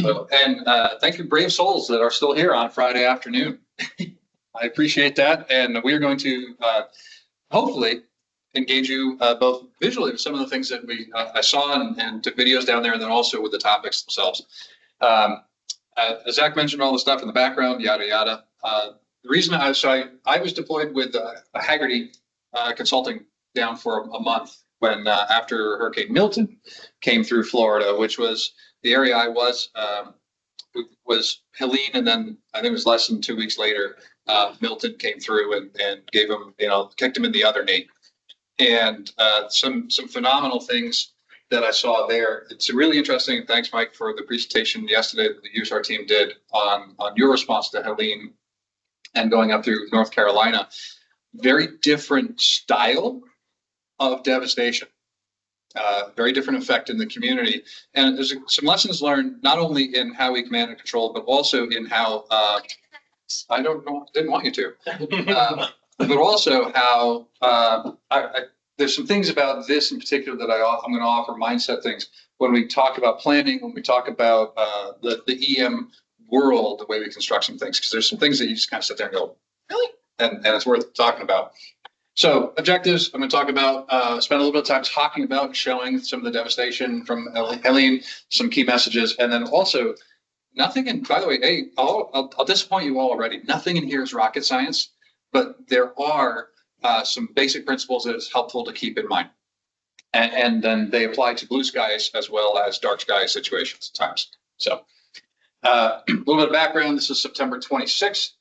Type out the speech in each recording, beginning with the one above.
So, and thank you, brave souls that are still here on Friday afternoon. I appreciate that. And we are going to hopefully engage you both visually with some of the things that I saw and took videos down there, and then also with the topics themselves. As Zach mentioned, all the stuff in the background, yada, yada. The reason I was deployed with Haggerty Consulting down for a month when after Hurricane Milton came through Florida, which was the area I was Helene, and then I think it was less than 2 weeks later, Milton came through and gave him, kicked him in the other knee. And some phenomenal things that I saw there. It's really interesting. Thanks, Mike, for the presentation yesterday that the USAR team did on your response to Helene and going up through North Carolina. Very different style of devastation. Very different effect in the community. And there's some lessons learned, not only in how we command and control, but also in how, didn't want you to, but also how there's some things about this in particular that I'm going to offer mindset things when we talk about planning, when we talk about the EM world, the way we construct some things, because there's some things that you just kind of sit there and go, really? And it's worth talking about. So objectives, I'm going to talk about, spend a little bit of time talking about and showing some of the devastation from Helene, some key messages, and then also nothing in, by the way, hey, I'll disappoint you all already. Nothing in here is rocket science, but there are some basic principles that is helpful to keep in mind. And then they apply to blue skies as well as dark sky situations at times. So a little bit of background. This is September 26th.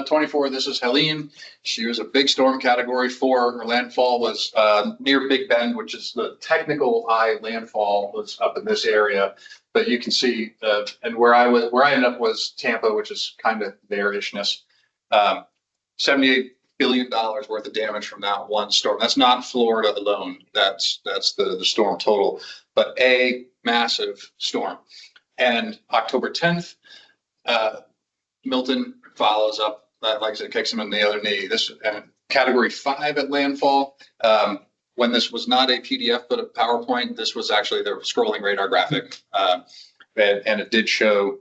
24, this is Helene. She was a big storm category 4. Her landfall was near Big Bend, which is the technical landfall was up in this area. But you can see, and where I ended up was Tampa, which is kind of their ishness. $78 billion worth of damage from that one storm. That's not Florida alone. That's the storm total, but a massive storm. And October 10th, Milton follows up, like I said, kicks him in the other knee. This category 5 at landfall. When this was not a PDF but a PowerPoint, this was actually the scrolling radar graphic, and it did show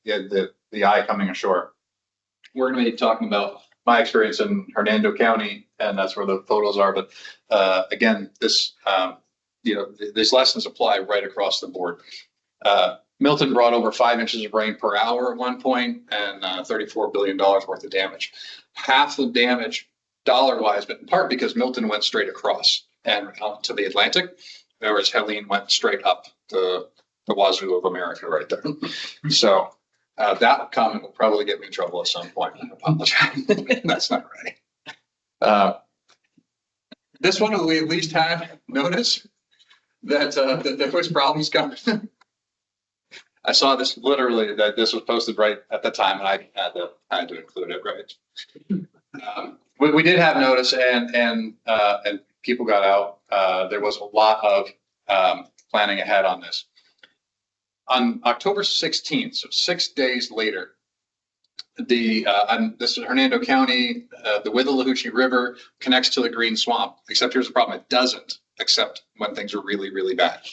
the eye coming ashore. We're going to be talking about my experience in Hernando County, and that's where the photos are. But again, this these lessons apply right across the board. Milton brought over 5 inches of rain per hour at one point and $34 billion worth of damage. Half the damage dollar-wise, but in part because Milton went straight across and out to the Atlantic, whereas Helene went straight up the wazoo of America right there. So that comment will probably get me in trouble at some point. I apologize. That's not right. This one, we at least had notice that there was problems coming. I saw this literally, that this was posted right at the time, and I had to include it, right? We did have notice, and people got out. There was a lot of planning ahead on this. On October 16th, so 6 days later, this is Hernando County, the Withlacoochee River connects to the Green Swamp, except here's the problem, it doesn't, except when things are really, really bad.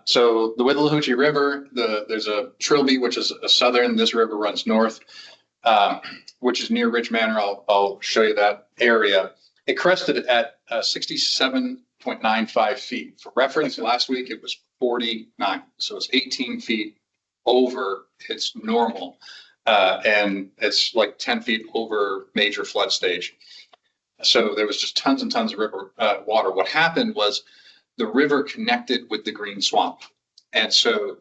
So the Withlacoochee River, there's a Trilby, which is a southern, this river runs north, which is near Ridge Manor. I'll show you that area. It crested at 67.95 feet. For reference, last week it was 49. So it's 18 feet over its normal. And it's like 10 feet over major flood stage. So there was just tons and tons of river water. What happened was the river connected with the Green Swamp. And so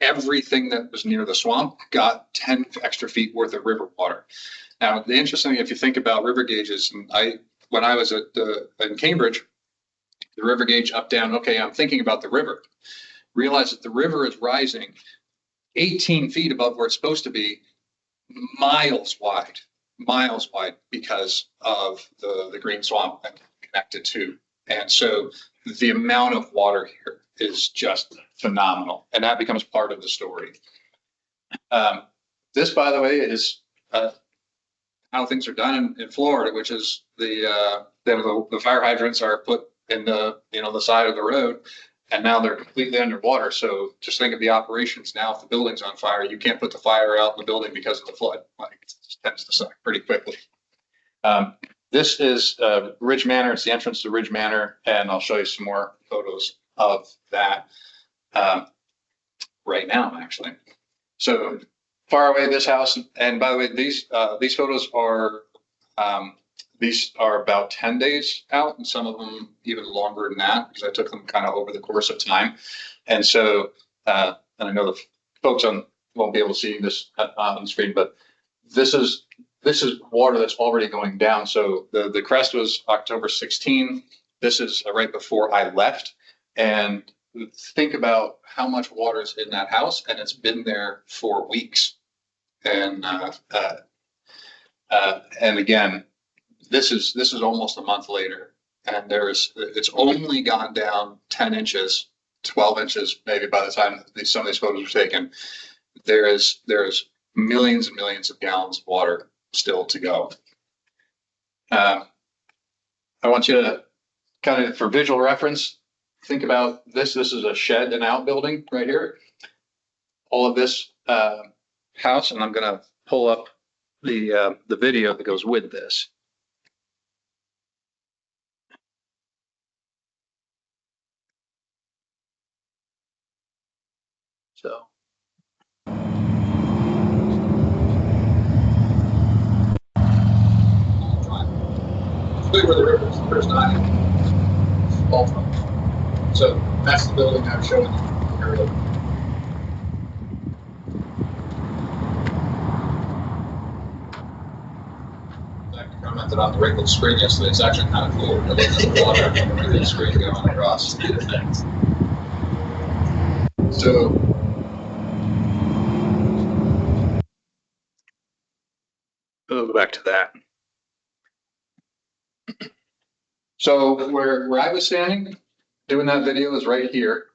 everything that was near the swamp got 10 extra feet worth of river water. Now, the interesting thing, if you think about river gauges, and when I was in Cambridge, the river gauge up, down, okay, I'm thinking about the river. Realize that the river is rising 18 feet above where it's supposed to be, miles wide because of the Green Swamp connected to. And so the amount of water here is just phenomenal, and that becomes part of the story. This, by the way, is how things are done in Florida, which is the fire hydrants are put in the side of the road, And now they're completely underwater. So just think of the operations now. If the building's on fire, you can't put the fire out in the building because of the flood. Like, it just tends to suck pretty quickly. This is Ridge Manor. It's the entrance to Ridge Manor, and I'll show you some more photos of that right now, actually. So far away, this house, and by the way, these photos are about 10 days out, and some of them even longer than that, because I took them kind of over the course of time. And so, and I know the folks won't be able to see this on the screen, but this is water that's already going down. So the crest was October 16. This is right before I left. And think about how much water is in that house, and it's been there for weeks. And again, this is almost a month later, and it's only gone down 10 inches, 12 inches, maybe by the time some of these photos were taken. There's millions and millions of gallons of water still to go. I want you to kind of, for visual reference, think about this. This is a shed and outbuilding right here. All of this house, and I'm going to pull up the video that goes with this. So. Where the river's not all from. So that's the building I'm showing you. I commented on the wrinkled screen yesterday. It's actually kind of cool. The water and the wrinkled screen going across. So we'll go back to that. So where I was standing doing that video is right here.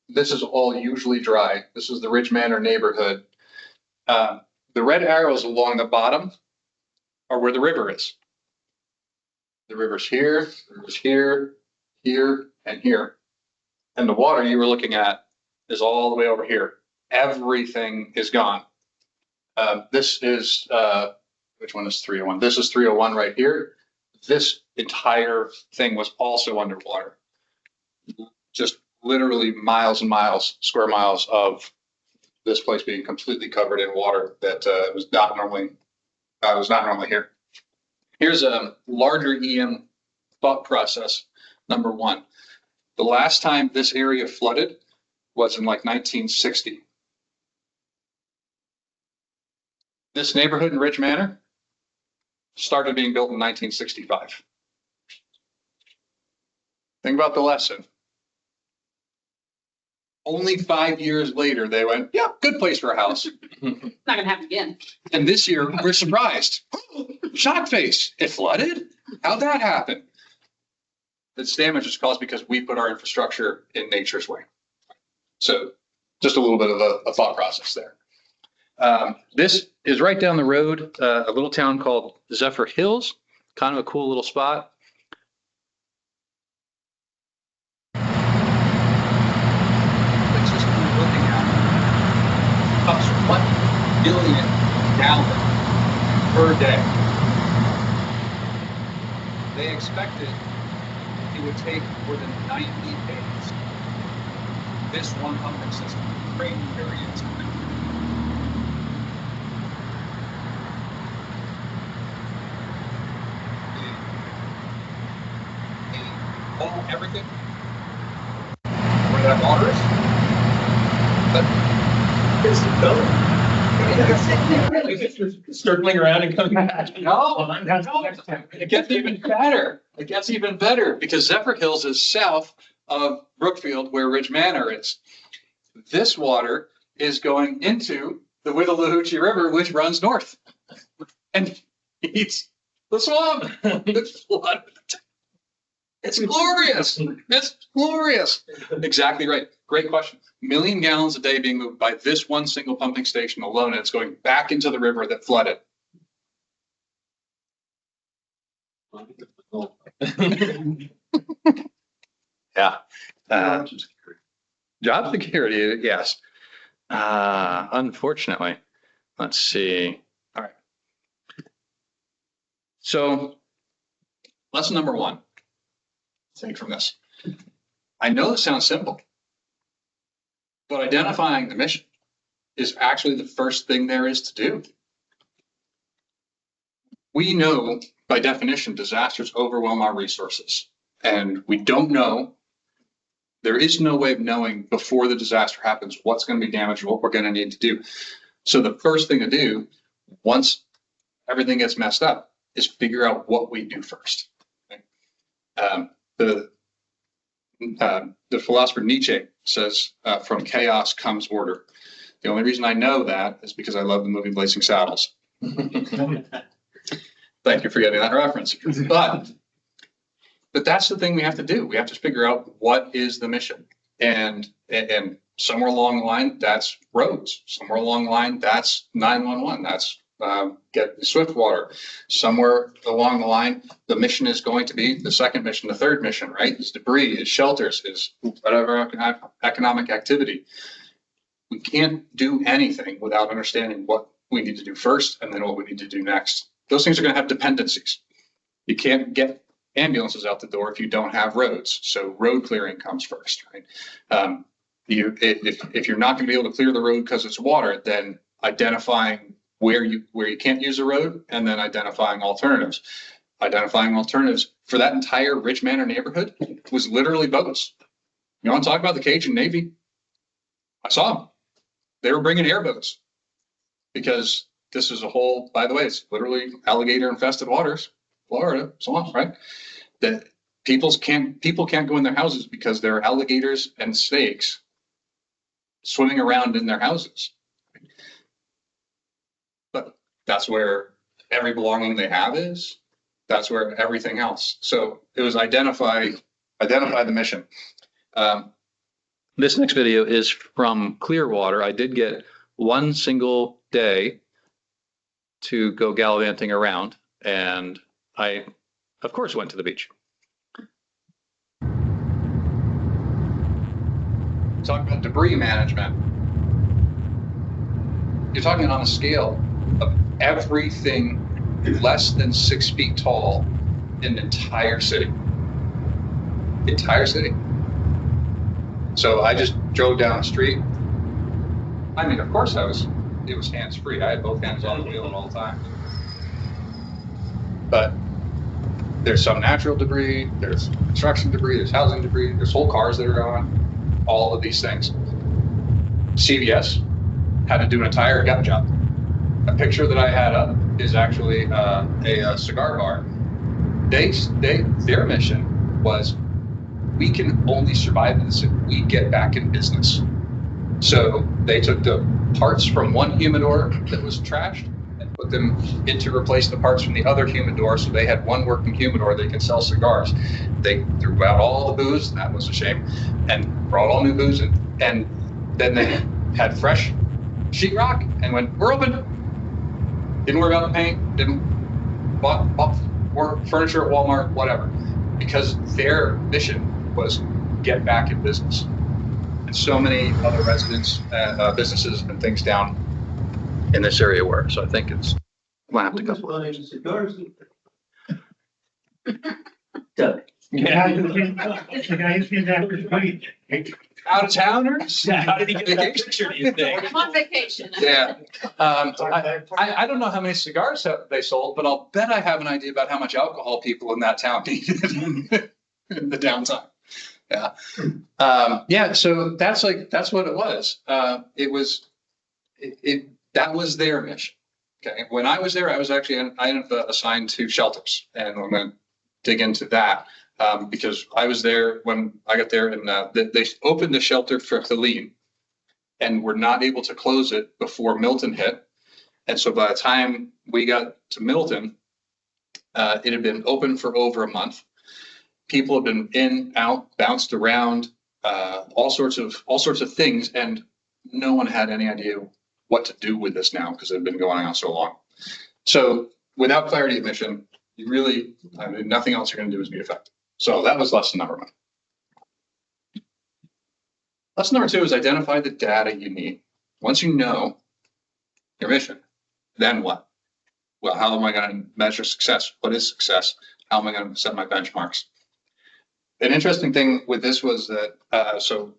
This is all usually dry. This is the Ridge Manor neighborhood. The red arrows along the bottom are where the river is. The river's here, the river's here, here, and here. And the water you were looking at is all the way over here. Everything is gone. This is, which one is 301? This is 301 right here. This entire thing was also underwater. Just literally miles and miles, square miles of this place being completely covered in water that was not normally here. Here's a larger EM thought process. Number one, the last time this area flooded was in like 1960. This neighborhood in Ridge Manor started being built in 1965. Think about the lesson. Only 5 years later, they went, yeah, good place for a house. Not gonna happen again. And this year, we're surprised. Shock face. It flooded? How'd that happen? This damage is caused because we put our infrastructure in nature's way. So just a little bit of a thought process there. This is right down the road, a little town called Zephyr Hills, kind of a cool little spot. It's just looking at 1 billion gallons per day. They expected it would take more than 90 days. This one pumping system drained periods. Everything where that water is, but it's the Circling around and coming back. No, it gets even better. It gets even better because Zephyr Hills is south of Brookfield, where Ridge Manor is. This water is going into the Withlacoochee River, which runs north, and eats the swamp. It's flooded. It's glorious. It's glorious. Exactly right. Great question. 1 million gallons a day being moved by this one single pumping station alone, and it's going back into the river that flooded. Yeah. Job security, yes. Unfortunately, let's see. All right. So lesson number one, take from this. I know this sounds simple, but identifying the mission is actually the first thing there is to do. We know by definition, disasters overwhelm our resources, and we don't know. There is no way of knowing before the disaster happens what's going to be damaged, what we're going to need to do. So the first thing to do, once everything gets messed up, is figure out what we do first. Okay? The philosopher Nietzsche says, from chaos comes order. The only reason I know that is because I love the movie Blazing Saddles. Thank you for getting that reference. But that's the thing we have to do. We have to figure out what is the mission. And somewhere along the line, that's roads. Somewhere along the line, that's 911. That's get swift water. Somewhere along the line, the mission is going to be the second mission, the third mission, right? Is debris, is shelters, is whatever economic activity. We can't do anything without understanding what we need to do first and then what we need to do next. Those things are going to have dependencies. You can't get ambulances out the door if you don't have roads. So road clearing comes first, right? If you're not going to be able to clear the road because it's water, then identifying where you can't use a road and then identifying alternatives. Identifying alternatives for that entire Rich Manor neighborhood was literally boats. You want to talk about the Cajun Navy? I saw them. They were bringing airboats because this is a whole, by the way, it's literally alligator infested waters, Florida, so on, right? That people can't go in their houses because there are alligators and snakes swimming around in their houses. But that's where every belonging they have is. That's where everything else. So it was identify the mission. This next video is from Clearwater. I did get one single day to go gallivanting around, and I, of course, went to the beach. Talk about debris management. You're talking on a scale of everything less than 6 feet tall in the entire city. The entire city. So I just drove down the street. I mean, of course it was hands-free. I had both hands on the wheel at all times. But there's some natural debris, there's construction debris, there's housing debris, there's whole cars that are gone, all of these things. CVS had to do an entire gut job. A picture that I had up is actually a cigar bar. Their mission was, we can only survive this if we get back in business. So they took the parts from one humidor that was trashed and put them in to replace the parts from the other humidor. So they had one working humidor they could sell cigars. They threw out all the booze, that was a shame, and brought all new booze in. And then they had fresh sheetrock and went, we're open. Didn't worry about the paint, didn't bought furniture at Walmart, whatever, because their mission was get back in business. And so many other residents, businesses and things down in this area were. So I think it's, we'll have to go. Doug. Out of towners? How did he get that picture, do you think? I'm on vacation. Yeah. I don't know how many cigars they sold, but I'll bet I have an idea about how much alcohol people in that town needed in the downtime. Yeah. Yeah. So that's what it was. That was their mission. Okay. When I was there, I was actually assigned to shelters, and I'm going to dig into that. Because I was there when I got there, and they opened the shelter for Helene and were not able to close it before Milton hit. And so by the time we got to Milton, it had been open for over a month. People had been in, out, bounced around, all sorts of things, and no one had any idea what to do with this now because it had been going on so long. So without clarity of mission, you really, nothing else you're going to do is be effective. So that was lesson number one. Lesson number 2 is identify the data you need. Once you know your mission, then what? Well, how am I going to measure success? What is success? How am I going to set my benchmarks? An interesting thing with this was that, so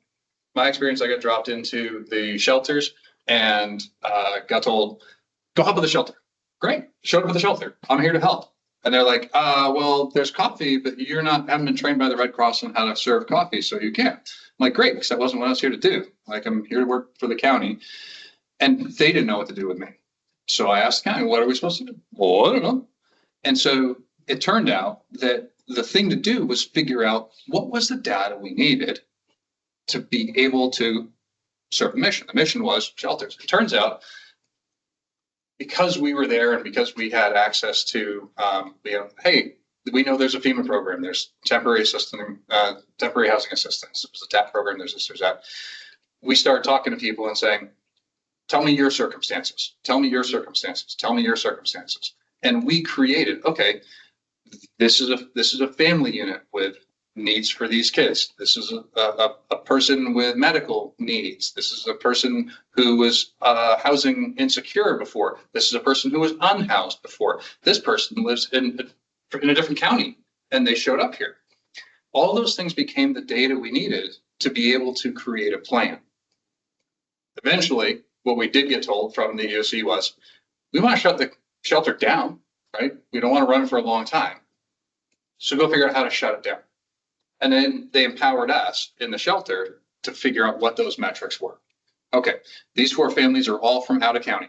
my experience, I got dropped into the shelters and got told, go help with the shelter. Great, showed up at the shelter. I'm here to help. And they're like, well, there's coffee, but haven't been trained by the Red Cross on how to serve coffee, so you can't. I'm like, great, because that wasn't what I was here to do. Like, I'm here to work for the county. And they didn't know what to do with me. So I asked the county, what are we supposed to do? Well, I don't know. And so it turned out that the thing to do was figure out what was the data we needed to be able to serve the mission. The mission was shelters. It turns out, because we were there and because we had access to, hey, we know there's a FEMA program, there's temporary housing assistance. There's a TAP program, there's this, there's that. We started talking to people and saying, tell me your circumstances. Tell me your circumstances. Tell me your circumstances. And we created, okay, this is a family unit with needs for these kids. This is a person with medical needs. This is a person who was housing insecure before. This is a person who was unhoused before. This person lives in a different county and they showed up here. All those things became the data we needed to be able to create a plan. Eventually, what we did get told from the EOC was, we want to shut the shelter down, right? We don't want to run for a long time. So go figure out how to shut it down. And then they empowered us in the shelter to figure out what those metrics were. Okay, these 4 families are all from out of county.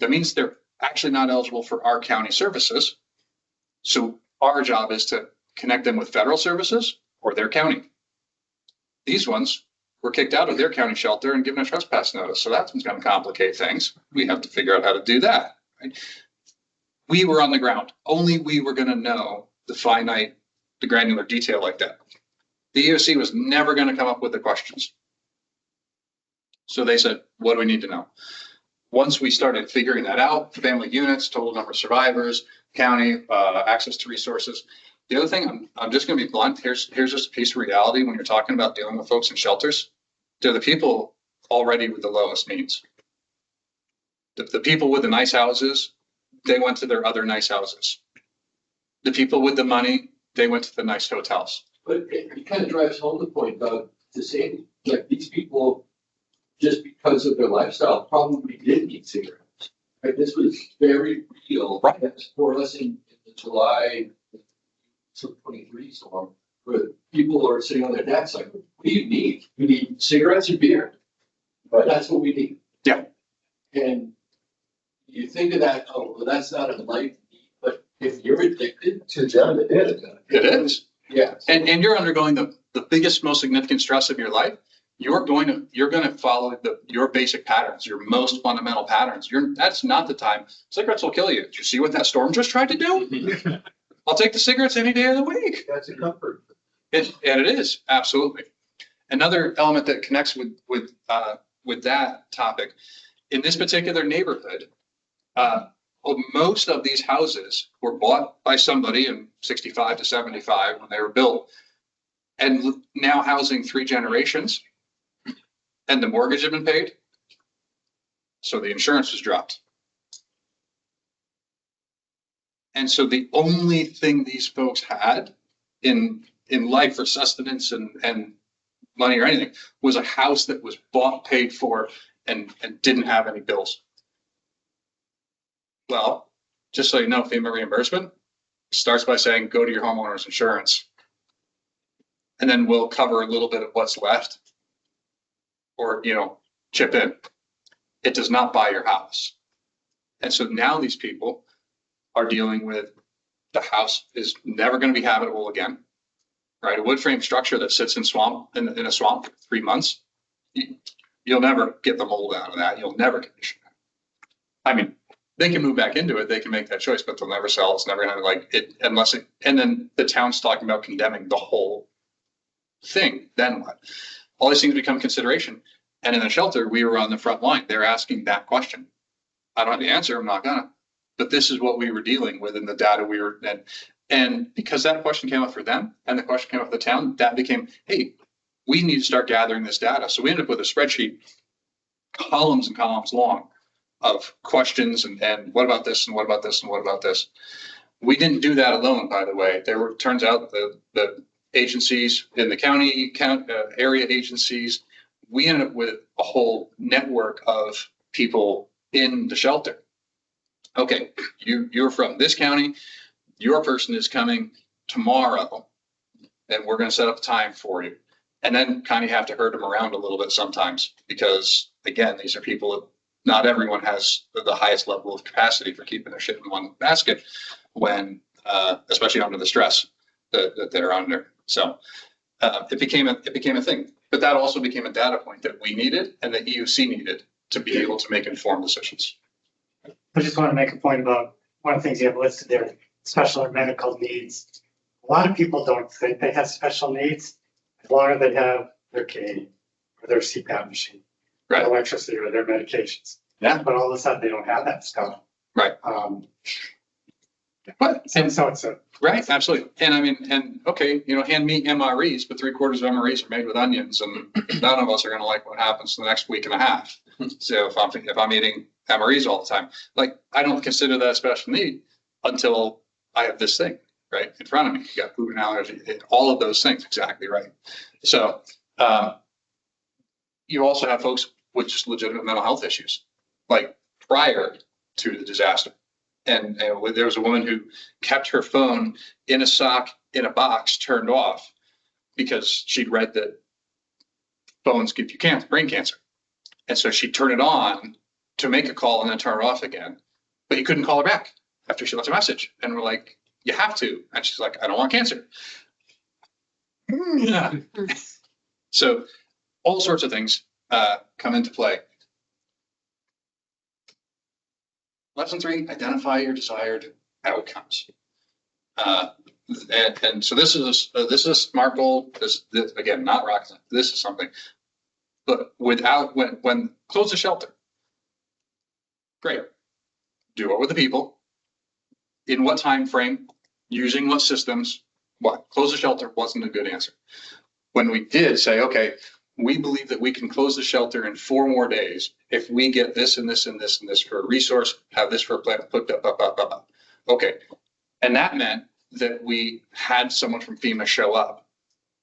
That means they're actually not eligible for our county services. So our job is to connect them with federal services or their county. These ones were kicked out of their county shelter and given a trespass notice. So that's going to complicate things. We have to figure out how to do that. Right? We were on the ground. Only we were going to know the granular detail like that. The EOC was never going to come up with the questions. So they said, what do we need to know? Once we started figuring that out, family units, total number of survivors, county, access to resources. The other thing, I'm just going to be blunt. Here's just a piece of reality when you're talking about dealing with folks in shelters. They're the people already with the lowest needs. The people with the nice houses, they went to their other nice houses. The people with the money, they went to the nice hotels. But it kind of drives home the point, Doug, to say, like, these people, just because of their lifestyle, probably did need cigarettes. Right? This was very real. Right. That's more or less in the July 23 storm, where people are sitting on their decks like, what do you need? We need cigarettes and beer. But that's what we need. Yeah. And you think of that, oh, well, that's not a life need. But if you're addicted to them, it is. It is. Yeah. And you're undergoing the biggest, most significant stress of your life. You're going to follow your basic patterns, your most fundamental patterns. That's not the time. Cigarettes will kill you. Did you see what that storm just tried to do? I'll take the cigarettes any day of the week. That's a comfort. And it is, absolutely. Another element that connects with that topic, in this particular neighborhood, most of these houses were bought by somebody in 65 to 75 when they were built, and now housing 3 generations, and the mortgage had been paid, so the insurance was dropped. And so the only thing these folks had in life for sustenance and money or anything was a house that was bought, paid for, and didn't have any bills. Well, just so you know, FEMA reimbursement starts by saying, go to your homeowner's insurance. And then we'll cover a little bit of what's left or, chip in. It does not buy your house. And so now these people are dealing with the house is never going to be habitable again, right? A wood frame structure that sits in a swamp for 3 months, you'll never get the mold out of that. You'll never condition it. I mean, they can move back into it. They can make that choice, but they'll never sell. It's never going to and then the town's talking about condemning the whole thing. Then what? All these things become consideration. And in the shelter, we were on the front line. They're asking that question. I don't have the answer. I'm not gonna. But this is what we were dealing with in the data we were in. And because that question came up for them and the question came up for the town, that became, hey, we need to start gathering this data. So we ended up with a spreadsheet, columns and columns long, of questions and what about this and what about this and what about this. We didn't do that alone, by the way. Turns out the agencies in the county, area agencies, we ended up with a whole network of people in the shelter. Okay, you're from this county, your person is coming tomorrow, and we're going to set up a time for you. And then kind of have to herd them around a little bit sometimes, because again, these are people that not everyone has the highest level of capacity for keeping their shit in one basket when, especially under the stress that they're under. So it became a thing, but that also became a data point that we needed and that EUC needed to be able to make informed decisions. I just want to make a point about one of the things you have listed there, special or medical needs. A lot of people don't think they have special needs as long as they have their cane or their CPAP machine, Right. electricity or their medications. Yeah. But all of a sudden they don't have that stuff. Right. But, And so it's a, right, absolutely. And I mean, and okay, hand me MREs, but 3/4 of MREs are made with onions, and none of us are going to like what happens in the next week and a half. So if I'm eating MREs all the time, like I don't consider that a special need until I have this thing right in front of me. You got gluten allergy, all of those things, exactly right. So you also have folks with just legitimate mental health issues, like prior to the disaster. And there was a woman who kept her phone in a sock in a box turned off because she'd read that phones give you brain cancer. And so she'd turn it on to make a call and then turn it off again. But you couldn't call her back after she left a message. And we're like, you have to. And she's like, I don't want cancer. Yeah. So all sorts of things come into play. Lesson 3, identify your desired outcomes. And so this is a SMART goal. This again, not rocket science. This is something, but without when close the shelter. Great. Do it with the people. In what time frame? Using what systems? What? Close the shelter wasn't a good answer. When we did say, okay, we believe that we can close the shelter in 4 more days if we get this and this and this and this for a resource, have this for a plan, okay. And that meant that we had someone from FEMA show up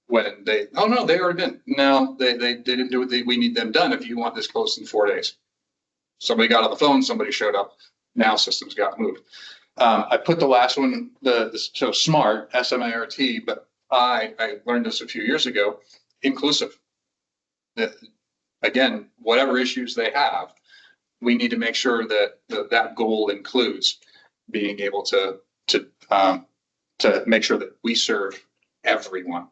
when they already been. No, they didn't do what we need them done if you want this closed in 4 days. Somebody got on the phone, somebody showed up, now systems got moved. I put the last one, so SMART, S-M-A-R-T, but I learned this a few years ago, inclusive. Again, whatever issues they have, we need to make sure that that goal includes being able to make sure that we serve everyone.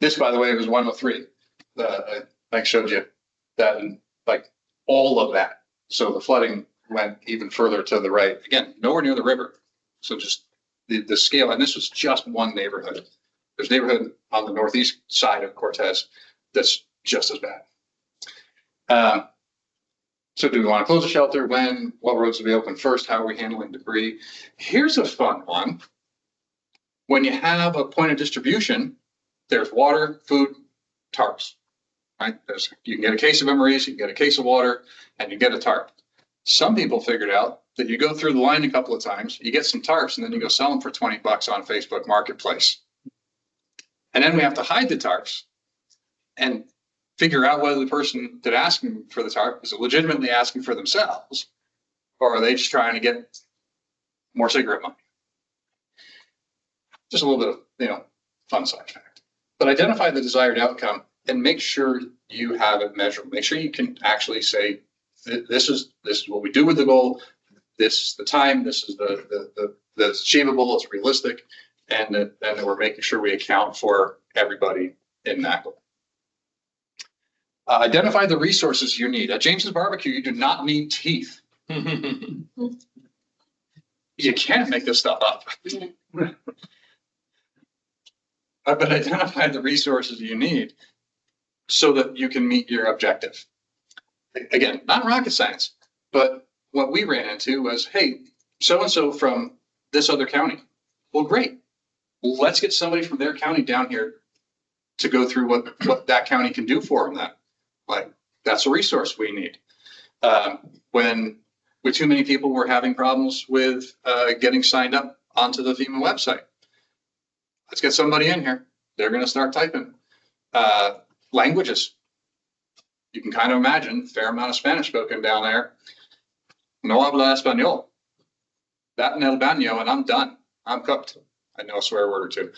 This, by the way, was 103. I showed you that, and like all of that. So the flooding went even further to the right. Again, nowhere near the river. So just the scale, and this was just one neighborhood. There's a neighborhood on the northeast side of Cortez that's just as bad. So do we want to close the shelter? When? What roads will be open first? How are we handling debris? Here's a fun one. When you have a point of distribution, there's water, food, tarps, right? You can get a case of MREs, you can get a case of water, and you get a tarp. Some people figured out that you go through the line a couple of times, you get some tarps, and then you go sell them for $20 on Facebook Marketplace. And then we have to hide the tarps and figure out whether the person that asking for the tarp is legitimately asking for themselves, or are they just trying to get more cigarette money? Just a little bit of, fun side fact. But identify the desired outcome and make sure you have it measurable. Make sure you can actually say, this is what we do with the goal. This is the time. This is the achievable. It's realistic, and that we're making sure we account for everybody in that goal. Identify the resources you need. At James's Barbecue, you do not need teeth. You can't make this stuff up. But identify the resources you need so that you can meet your objective. Again, not rocket science, but what we ran into was, hey, so-and-so from this other county. Well, great. Let's get somebody from their county down here to go through what that county can do for them then. Like, that's a resource we need. When with too many people were having problems with getting signed up onto the FEMA website. Let's get somebody in here. They're going to start typing. Languages. You can kind of imagine, fair amount of Spanish spoken down there. No habla español. That en el baño, and I'm done. I'm cooked. I know a swear word or two.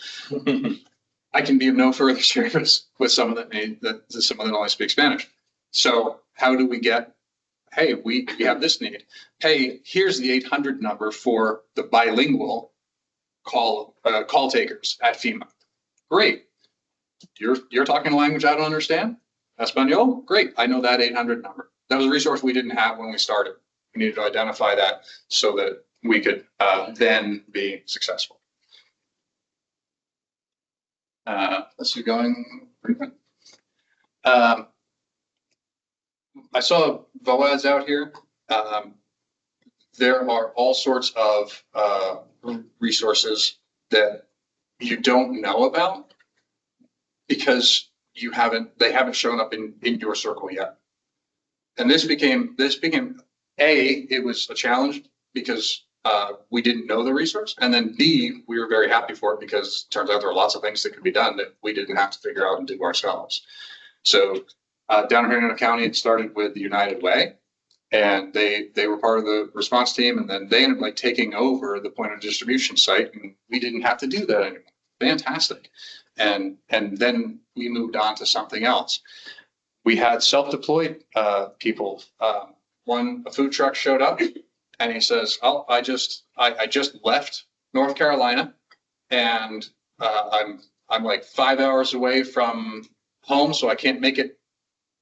I can be of no further service with someone that only speaks Spanish. So how do we get, hey, we have this need. Hey, here's the 800 number for the bilingual call takers at FEMA. Great. You're talking a language I don't understand? Espanol? Great. I know that 800 number. That was a resource we didn't have when we started. We needed to identify that so that we could then be successful. Let's keep going. I saw VOAS out here. There are all sorts of resources that you don't know about because they haven't shown up in your circle yet. And this became it was a challenge because we didn't know the resource, and then B, we were very happy for it because it turns out there are lots of things that could be done that we didn't have to figure out and do ourselves. So down here in County, it started with the United Way, and they were part of the response team, and then they ended up taking over the point of distribution site, and we didn't have to do that anymore. Fantastic. And then we moved on to something else. We had self-deployed people. A food truck showed up, and he says, "Oh, I just left North Carolina, and I'm like 5 hours away from home, so I can't make it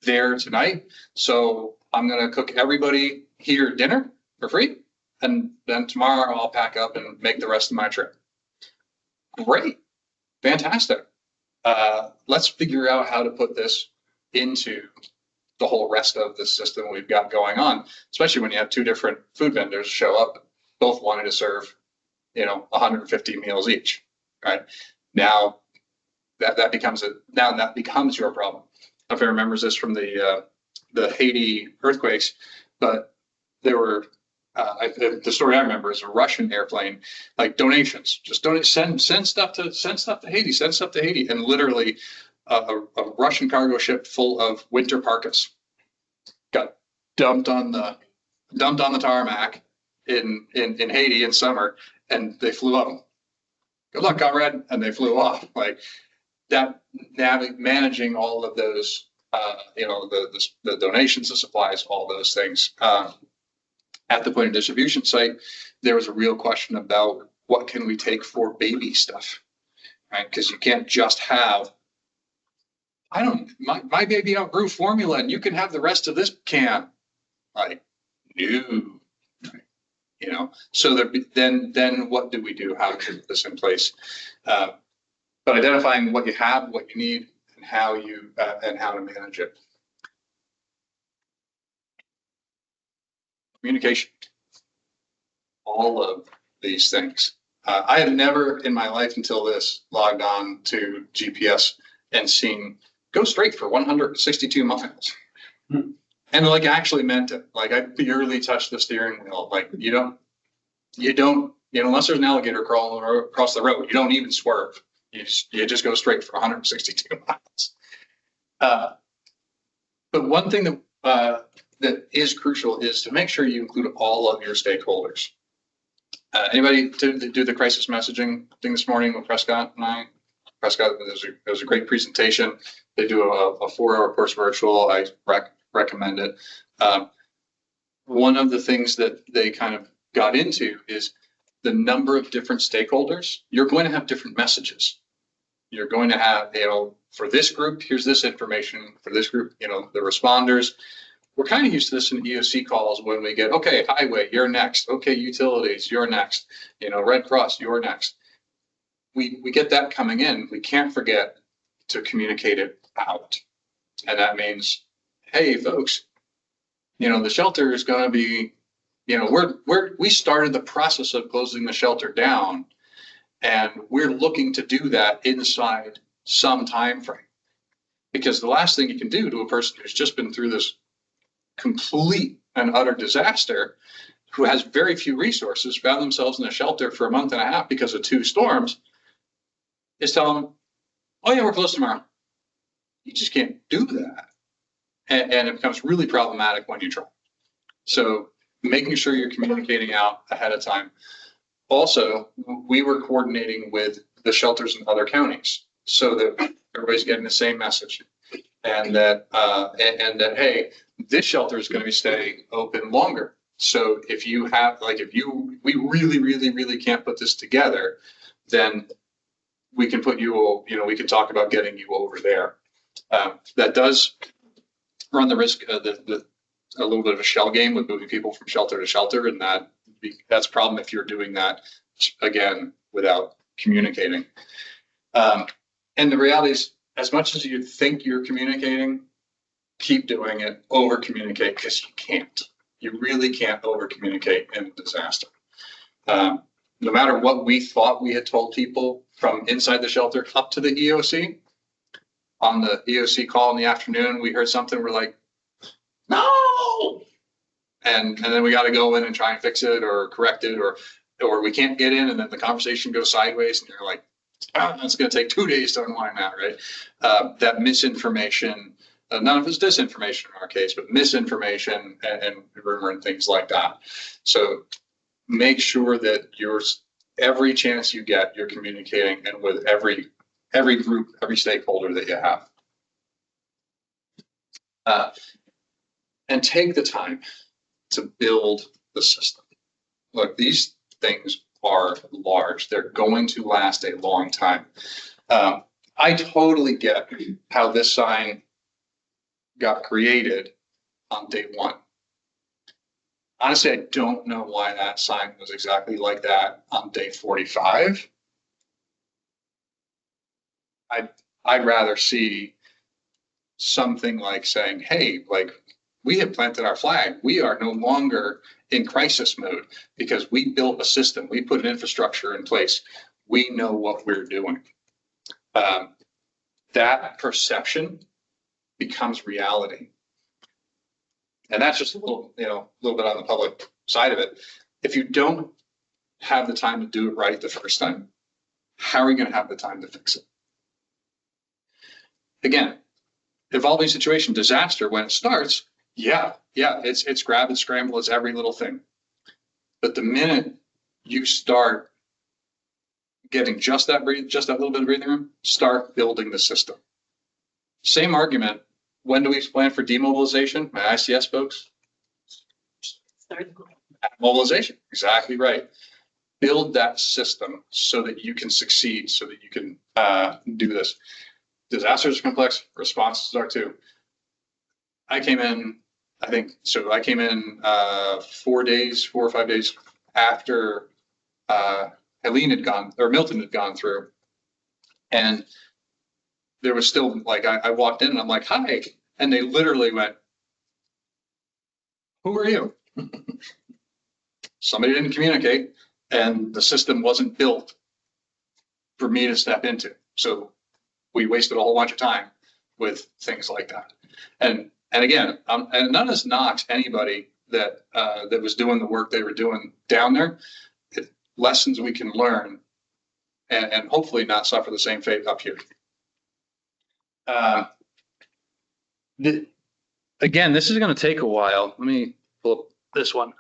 there tonight. So I'm gonna cook everybody here dinner for free, and then tomorrow I'll pack up and make the rest of my trip." Great, fantastic. Let's figure out how to put this into the whole rest of the system we've got going on, especially when you have two different food vendors show up, both wanting to serve, 150 meals each, right? Now that becomes your problem. I don't know if anyone remembers this from the Haiti earthquakes, but there were, the story I remember is a Russian airplane, like donations, just donate, send stuff to Haiti, and literally a Russian cargo ship full of winter parkas got dumped on the tarmac in Haiti in summer, and they flew up. Good luck, comrade, and they flew off. Like that, managing all of those, the donations, the supplies, all those things. At the point of distribution site, there was a real question about what can we take for baby stuff, right? Because you can't just have, my baby outgrew formula and you can have the rest of this can. Like, no, so then what do we do? How to put this in place? But identifying what you have, what you need, and how to manage it. Communication, all of these things. I have never in my life until this logged on to GPS and seen go straight for 162 miles. And like actually meant it. Like I barely touched the steering wheel. Like you don't, unless there's an alligator crawling across the road, you don't even swerve. You just go straight for 162 miles. But one thing that is crucial is to make sure you include all of your stakeholders. Anybody to do the crisis messaging thing this morning with Prescott and I? Prescott, it was a great presentation. They do a 4-hour course virtual. I recommend it. One of the things that they kind of got into is the number of different stakeholders. You're going to have different messages. You're going to have, for this group, here's this information. For this group, the responders. We're kind of used to this in EOC calls when we get, okay, highway, you're next. Okay, utilities, you're next. Red Cross, you're next. We get that coming in. We can't forget to communicate it out. And that means, hey, folks, the shelter is going to be, we started the process of closing the shelter down, and we're looking to do that inside some time frame. Because the last thing you can do to a person who's just been through this complete and utter disaster, who has very few resources, found themselves in a shelter for a month and a half because of 2 storms, is tell them, oh yeah, we're closed tomorrow. You just can't do that. And it becomes really problematic when you try. So making sure you're communicating out ahead of time. Also, we were coordinating with the shelters in other counties so that everybody's getting the same message. And that, hey, this shelter is going to be staying open longer. So if you have, we really can't put this together, then we can put you, we can talk about getting you over there. That does run the risk of a little bit of a shell game with moving people from shelter to shelter. And that's a problem if you're doing that, again, without communicating. And the reality is, as much as you think you're communicating, keep doing it, over communicate, because you can't. You really can't over communicate in a disaster. No matter what we thought we had told people from inside the shelter up to the EOC, on the EOC call in the afternoon, we heard something, we're like, no! And then we got to go in and try and fix it or correct it, or we can't get in, and then the conversation goes sideways, and you're like, it's going to take 2 days to unwind that, right? That misinformation, none of it's disinformation in our case, but misinformation and rumor and things like that. So make sure that every chance you get, you're communicating, and with every group, every stakeholder that you have. And take the time to build the system. Look, these things are large. They're going to last a long time. I totally get how this sign got created on day 1. Honestly, I don't know why that sign was exactly like that on day 45. I'd rather see something like saying, hey, like, we have planted our flag. We are no longer in crisis mode because we built a system. We put an infrastructure in place. We know what we're doing. That perception becomes reality. And that's just a little bit on the public side of it. If you don't have the time to do it right the first time, how are you going to have the time to fix it? Again, evolving situation, disaster, when it starts, it's grab and scramble, it's every little thing. But the minute you start getting just that little bit of breathing room, start building the system. Same argument. When do we plan for demobilization? My ICS folks? Start. Mobilization, exactly right. Build that system so that you can succeed, so that you can do this. Disasters are complex, responses are too. I came in 4 or 5 days after Helene had gone, or Milton had gone through. And there was still, like, I walked in and I'm like, hi. And they literally went, who are you? Somebody didn't communicate, and the system wasn't built for me to step into. So we wasted a whole bunch of time with things like that. And again, and none of this knocks anybody that was doing the work they were doing down there. Lessons we can learn, and hopefully not suffer the same fate up here. Again, this is going to take a while. Let me pull up this one.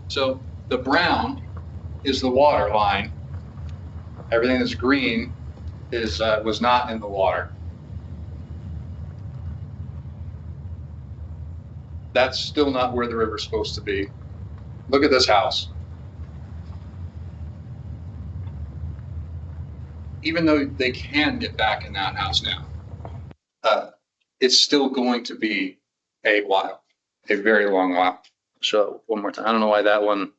So the brown is the water line. Everything that's green was not in the water. That's still not where the river's supposed to be. Look at this house. Even though they can get back in that house now, it's still going to be a while, a very long while. So one more time. I don't know why that one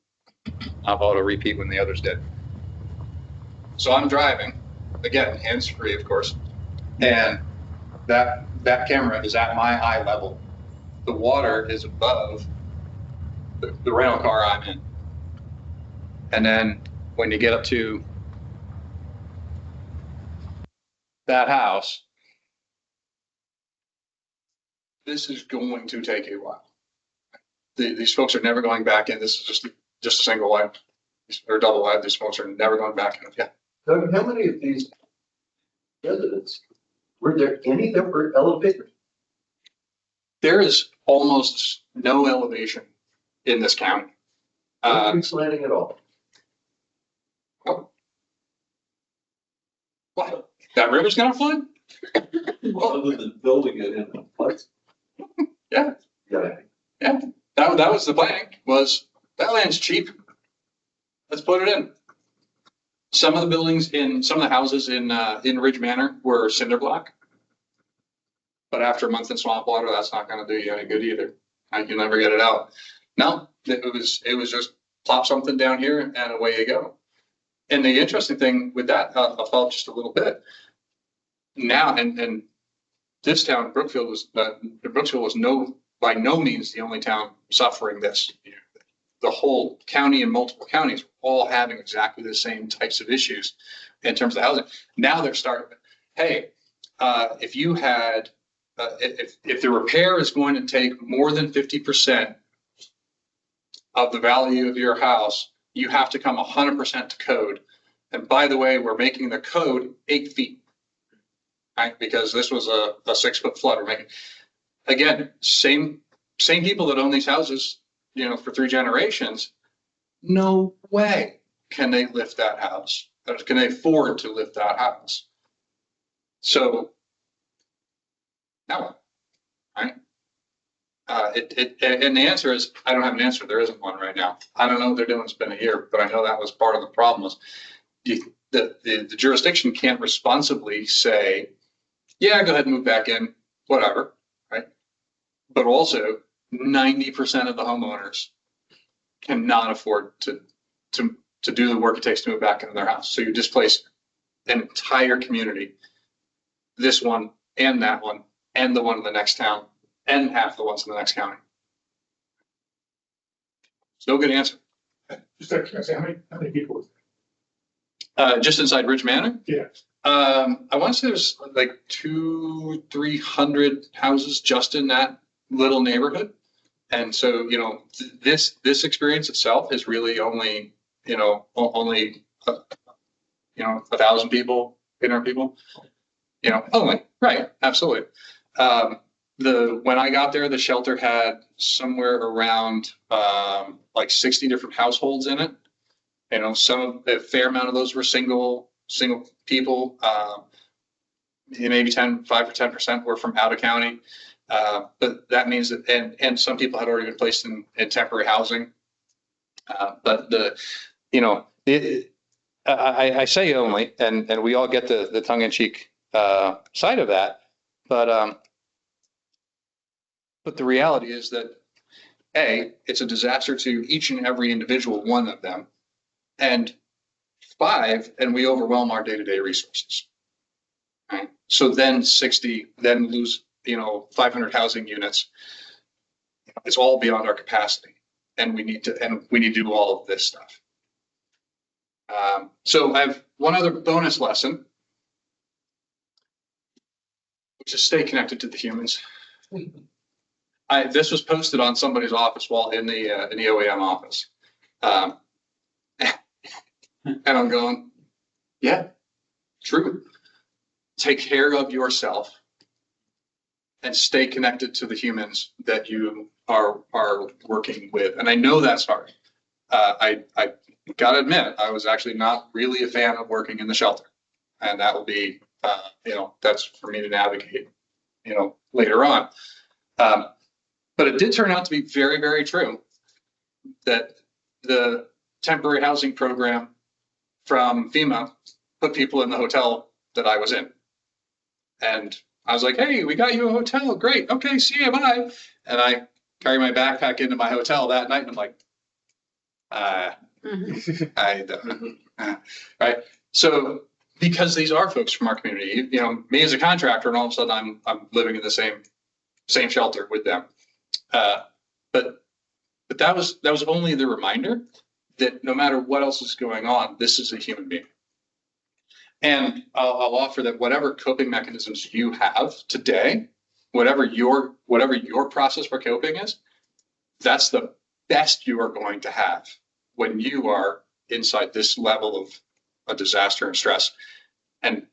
I'll auto repeat when the others did. So I'm driving, again, hands-free, of course, and that camera is at my eye level. The water is above the rental car I'm in. And then when you get up to that house, this is going to take a while. These folks are never going back in. This is just a single wide or double wide. These folks are never going back in. Yeah. Doug, how many of these residents, were there any that were elevated? There is almost no elevation in this county. No slanting at all? What? That river's gonna flood? Well, other than building it in a place? Yeah. Yeah. Yeah, that was the plan, was that land's cheap. Let's put it in. Some of the buildings some of the houses in Ridge Manor were cinder block. But after a month in swamp water, that's not gonna do you any good either. You can never get it out. No, it was just plop something down here and away you go. And the interesting thing with that, I'll follow just a little bit. Now, and this town, Brookfield was by no means the only town suffering this. The whole county and multiple counties all having exactly the same types of issues in terms of housing. Now they're starting, hey, if you had, if the repair is going to take more than 50% of the value of your house, you have to come 100% to code. And by the way, we're making the code 8 feet. Right? Because this was a 6-foot flood. We're making, again, same people that own these houses, for 3 generations. No way can they lift that house. Or can they afford to lift that house? So now what? Right? And the answer is, I don't have an answer. There isn't one right now. I don't know what they're doing. It's been a year, but I know that was part of the problem. Was the jurisdiction can't responsibly say, yeah, go ahead and move back in, whatever, right? But also 90% of the homeowners cannot afford to do the work it takes to move back into their house. So you displace an entire community, this one and that one, and the one in the next town, and half the ones in the next county. It's no good answer. Just out of curiosity, how many people was Just inside Ridge Manor? there? I want to say there's like 200-300 houses just in that little neighborhood. And so, this experience itself is really only, only 1,000 people, 800 people, only, right, absolutely. When I got there, the shelter had somewhere around like 60 different households in it. A fair amount of those were single people. Maybe 5 or 10% were from out of county. But that means that, and some people had already been placed in temporary housing. I say only, and we all get the tongue-in-cheek side of that, but the reality is that it's a disaster to each and every individual one of them, and 5, and we overwhelm our day-to-day resources. Right? So then 60, then lose 500 housing units. It's all beyond our capacity, and we need to do all of this stuff. So I have one other bonus lesson, which is stay connected to the humans. This was posted on somebody's office wall in the OAM office. And I'm going, yeah, true. Take care of yourself and stay connected to the humans that you are working with. And I know that's hard. I gotta admit, I was actually not really a fan of working in the shelter. And that will be, that's for me to navigate, later on. But it did turn out to be very, very true that the temporary housing program from FEMA put people in the hotel that I was in. And I was like, hey, we got you a hotel. Great. Okay, see you, bye. And I carry my backpack into my hotel that night, and I'm like, I don't. Right. So because these are folks from our community, me as a contractor, and all of a sudden I'm living in the same shelter with them. But that was only the reminder that no matter what else is going on, this is a human being. And I'll offer that whatever coping mechanisms you have today, whatever your process for coping is, that's the best you are going to have when you are inside this level of a disaster and stress. And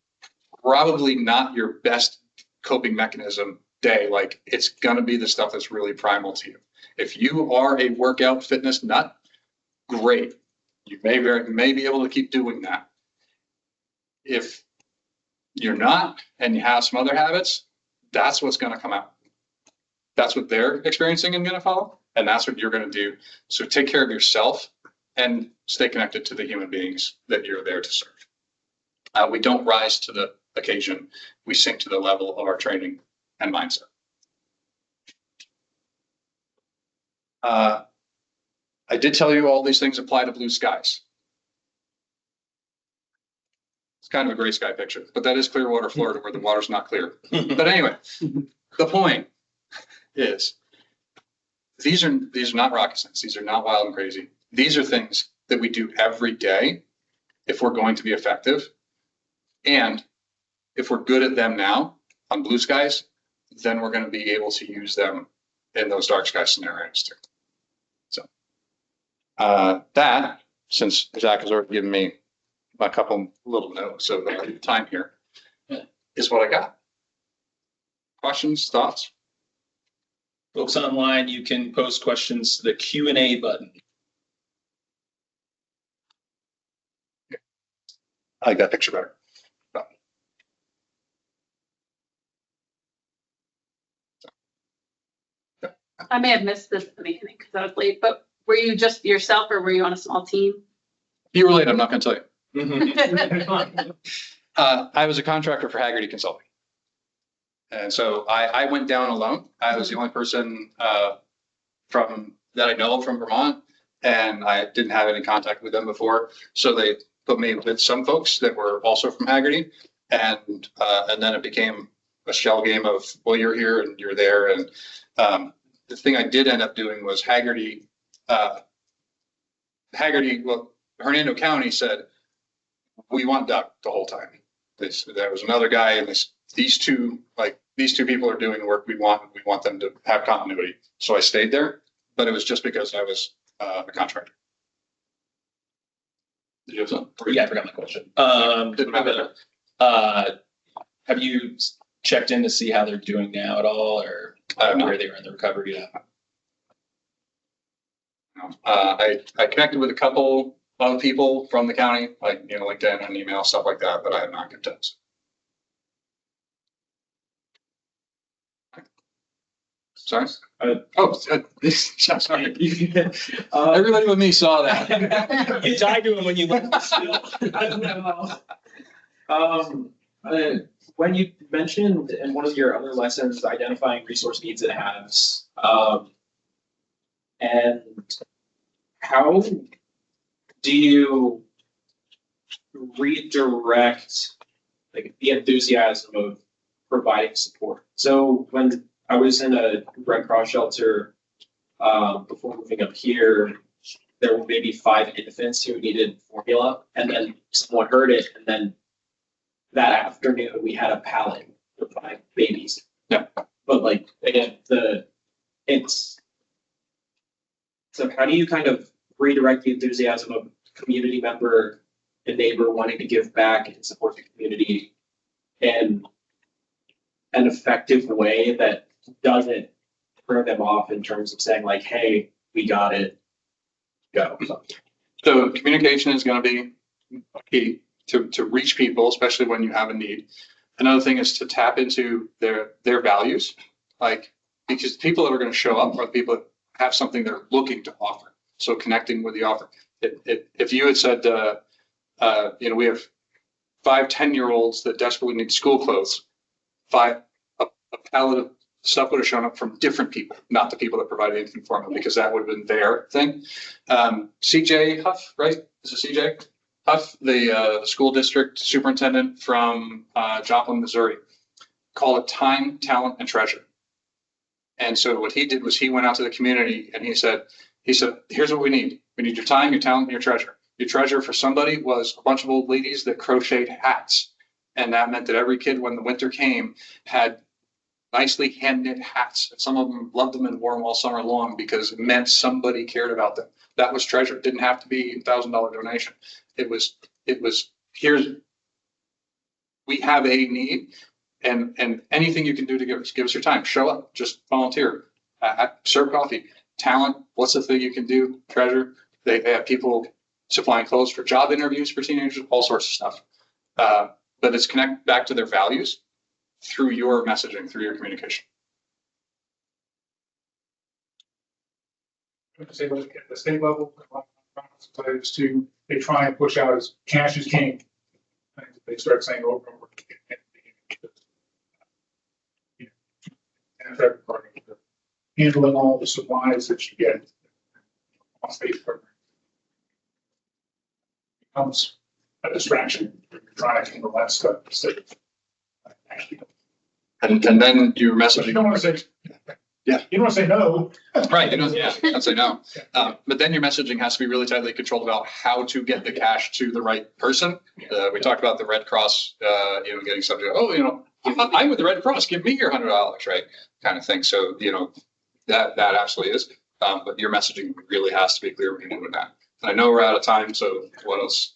probably not your best coping mechanism day. Like, it's going to be the stuff that's really primal to you. If you are a workout fitness nut, great. You may be able to keep doing that. If you're not and you have some other habits, that's what's going to come out. That's what they're experiencing and going to follow. And that's what you're going to do. So take care of yourself and stay connected to the human beings that you're there to serve. We don't rise to the occasion. We sink to the level of our training and mindset. I did tell you all these things apply to blue skies. It's kind of a gray sky picture, but that is Clearwater, Florida, where the water's not clear. But anyway, the point is, these are not rocket science. These are not wild and crazy. These are things that we do every day if we're going to be effective. And if we're good at them now on blue skies, then we're going to be able to use them in those dark sky scenarios too. So that, since Zach has already given me a couple little notes of time here, is what I got. Questions, thoughts? Folks online, you can post questions to the Q&A button. I like that picture better. I may have missed this at the beginning because I was late, but were you just yourself or were you on a small team? You were late, I'm not going to tell you. Mhm. I was a contractor for Haggerty Consulting. And so I went down alone. I was the only person that I know from Vermont, and I didn't have any contact with them before. So they put me with some folks that were also from Haggerty. And then it became a shell game of, well, you're here and you're there. And the thing I did end up doing was Hernando County said, we want Doug the whole time. There was another guy, and these two people are doing the work we want them to have continuity. So I stayed there, but it was just because I was a contractor. Did you have something? Yeah, I forgot my question. Didn't matter. Have you checked in to see how they're doing now at all, or where they were in the recovery? Yeah. I connected with a couple of people from the county, like, LinkedIn and email, stuff like that, but I have not good touch. Sorry? Sorry. Everybody but me saw that. You died to him when you left still. I don't know. When you mentioned in one of your other lessons, identifying resource needs and haves, and how do you redirect like the enthusiasm of providing support? So when I was in a Red Cross shelter before moving up here, there were maybe 5 infants who needed formula, and then someone heard it, and then that afternoon we had a pallet with 5 babies. Yeah. But like again, so how do you kind of redirect the enthusiasm of a community member and neighbor wanting to give back and support the community in an effective way that doesn't turn them off in terms of saying like, hey, we got it, go. So communication is going to be key to reach people, especially when you have a need. Another thing is to tap into their values, like, because people that are going to show up are the people that have something they're looking to offer. So connecting with the offer. If you had said, we have 5 10-year-olds that desperately need school clothes, a pallet of stuff would have shown up from different people, not the people that provided anything for them, because that would have been their thing. CJ Huff, right? Is it CJ Huff, the school district superintendent from Joplin, Missouri, call it time, talent, and treasure. And so what he did was he went out to the community and he said, here's what we need. We need your time, your talent, and your treasure. Your treasure for somebody was a bunch of old ladies that crocheted hats. And that meant that every kid, when the winter came, had nicely hand knit hats. And some of them loved them and wore them all summer long because it meant somebody cared about them. That was treasure. It didn't have to be a $1,000 donation. It was, we have a need, and anything you can do to give us your time. Show up, just volunteer, serve coffee. Talent, what's the thing you can do? Treasure. They have people supplying clothes for job interviews for teenagers, all sorts of stuff. But it's connect back to their values through your messaging, through your communication. To say, at the state level, is to, they try and push out as cash is king. And they start saying over and over again, handling all the supplies that you get on state program becomes a distraction. You're trying to handle that stuff instead of actually. And then your messaging. You don't want to say, Yeah. You don't want to say no. Right. I'd say no. But then your messaging has to be really tightly controlled about how to get the cash to the right person. We talked about the Red Cross, getting something, I'm with the Red Cross, give me your $100, right? Kind of thing. So, that absolutely is. But your messaging really has to be clear when you're doing that. And I know we're out of time. So what else?